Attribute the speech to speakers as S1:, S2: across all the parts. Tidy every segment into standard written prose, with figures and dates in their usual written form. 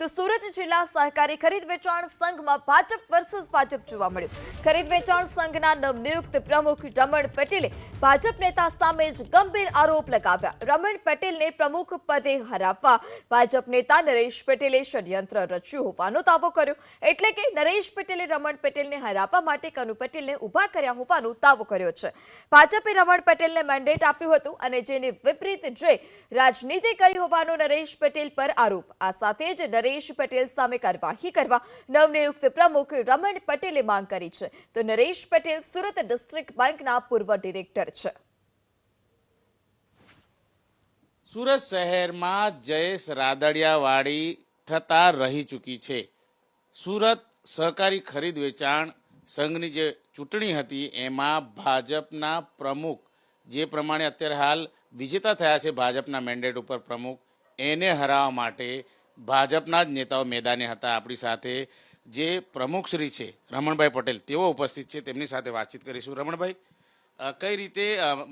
S1: તો સુરત જિલ્લા સહકારી ખરીદ વેચાણ સંઘમાં ભાજપ વર્સસ ભાજપ જોવા મળ્યું। ખરીદ વેચાણ સંઘના નવનિયુક્ત પ્રમુખ રમણ પટેલે ભાજપ નેતા સામે જ ગંભીર આરોપ લગાવ્યા। રમણ પટેલને પ્રમુખ પદે હરાવવા ભાજપ નેતા નરેશ પટેલે ષડયંત્ર રચ્યું હોવાનો દાવો કર્યો। એટલે કે નરેશ પટેલે રમણ પટેલને હરાવવા માટે કનુ પટેલને ઊભા કર્યા હોવાનો દાવો કર્યો છે। ભાજપે રમણ પટેલને મેન્ડેટ આપ્યું હતું અને જેને વિપરીત જઈ રાજનીતિ કરી હોવાનો નરેશ પટેલ પર આરોપ। આ સાથે જ નરેશ પટેલ સામે કાર્યવાહી કરવા નવનિયુક્ત પ્રમુખ રમણ પટેલે માંગ કરી છે। તો નરેશ પટેલ સુરત ડિસ્ટ્રિક્ટ બેંકના પૂર્વ ડિરેક્ટર છે।
S2: સુરત શહેરમાં જયેશ રાદડિયાવાડી થતા રહી ચૂકી છે। સુરત સહકારી ખરીદ વેચાણ સંઘની જે ચૂંટણી હતી એમાં ભાજપના પ્રમુખ જે પ્રમાણે અત્યારે હાલ વિજેતા થયા છે ભાજપના મેન્ડેટ ઉપર પ્રમુખ એને હરાવવા માટે ભાજપના જ નેતાઓ મેદાને હતા। આપણી સાથે જે પ્રમુખશ્રી છે રમણભાઈ પટેલ તેઓ ઉપસ્થિત છે, તેમની સાથે વાતચીત કરીશું। રમણભાઈ, કઈ રીતે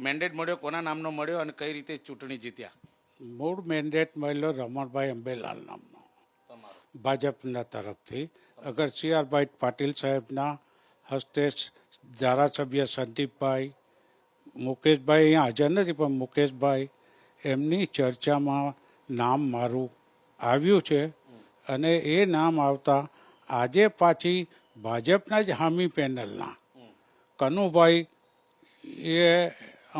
S2: મેન્ડેટ મળ્યો, કોના નામનો મળ્યો અને કઈ રીતે ચૂંટણી જીત્યા?
S3: મૂળ મેન્ડેટ મળ્યો રમણભાઈ અંબેલાલ નામનો ભાજપના તરફથી। અગર CR પાટીલ સાહેબના હસ્તે ધારાસભ્ય સંદીપભાઈ, મુકેશભાઈ અહીંયા હાજર નથી પણ મુકેશભાઈ એમની ચર્ચામાં નામ મારું આવ્યું છે અને એ નામ આવતા આજે પાછી ભાજપના જ હામી પેનલના કનુભાઈ એ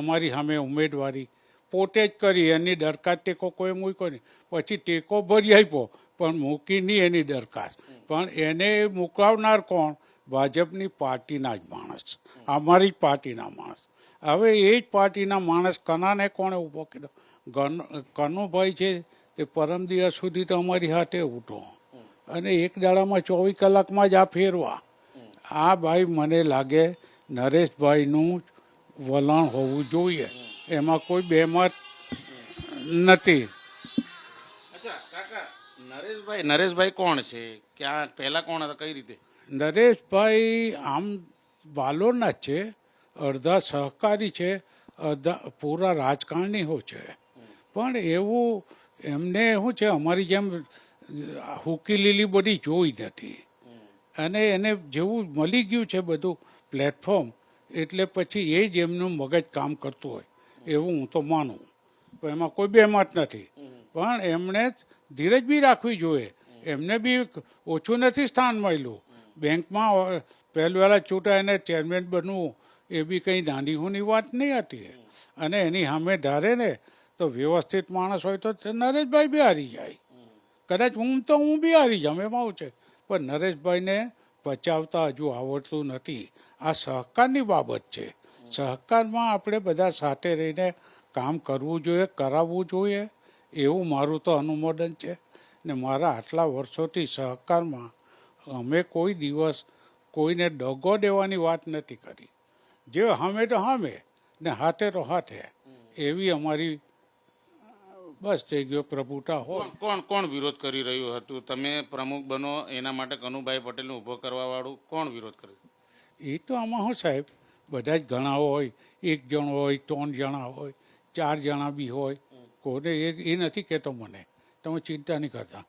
S3: અમારી સામે ઉમેદવારી પોતે જ કરી, એની દરખાસ્ત ટેકો કોઈ મૂક્યો નહીં, પછી ટેકો ભરી આપ્યો પણ મૂકી નહીં એની દરખાસ્ત, પણ એને મુકાવનાર કોણ? ભાજપની પાર્ટીના જ માણસ, અમારી જ પાર્ટીના માણસ। હવે એ જ પાર્ટીના માણસ કનાને કોણે ઊભો કર્યો? કનુભાઈ છે તે પરમ દિવસ સુધી તો અમારી હાથે ઉઠો અને એક દાડામાં 24 કલાકમાં જ આ ફેરવા। આ ભાઈ મને લાગે નરેશભાઈનું વલણ હોવું જોઈએ, એમાં કોઈ બેમત નથી।
S2: અચ્છા કાકા, નરેશભાઈ કોણ છે? ક્યાં પહેલા કોણ હતા, કઈ રીતે?
S3: નરેશભાઈ આમ વાલોરના જ છે, અડધા સહકારી છે, અડધા પૂરા રાજકારણીઓ છે, પણ એવું એમને શું છે અમારી જેમ હુકી લીલી બધી જોઈ નથી અને એને જેવું મળી ગયું છે બધું પ્લેટફોર્મ, એટલે પછી એ જ એમનું મગજ કામ કરતું હોય એવું હું તો માનું, પણ એમાં કોઈ બેમત નથી। પણ એમણે ધીરજ બી રાખવી જોઈએ, એમને બી ઓછું નથી સ્થાન મળ્યું। બેંકમાં પહેલવેલા ચૂંટાઈને ચેરમેન બનવું એ બી કંઈ નાની હોની વાત નહીં હતી અને એની સામે ધારે ને તો વ્યવસ્થિત માણસ હોય તો નરેશભાઈ બી હારી જાય, કદાચ હું બી હારી જાઉં એમાં આવું છે, પણ નરેશભાઈને પચાવતા હજુ આવડતું નથી। આ સહકારની બાબત છે, સહકારમાં આપણે બધા સાથે રહીને કામ કરવું જોઈએ, કરાવવું જોઈએ એવું મારું તો અનુમોદન છે। ને મારા આટલા વર્ષોથી સહકારમાં અમે કોઈ દિવસ કોઈને દગો દેવાની વાત નથી કરી, જે સામે તો સામે ને હાથે તો હાથે, એવી અમારી બસ થઈ ગયો પ્રભુતા હોય।
S2: કોણ વિરોધ કરી રહ્યું હતું? તમે પ્રમુખ બનો એના માટે કનુભાઈ પટેલને ઊભો કરવા વાળું કોણ વિરોધ કરે?
S3: એ તો આમાં શું સાહેબ, બધા જ ઘણા હોય, 1 જણ હોય, 3 જણા હોય, 4 જણા બી હોય, કોઈને એ નથી કહેતો મને, તમે ચિંતા નહીં કરતા।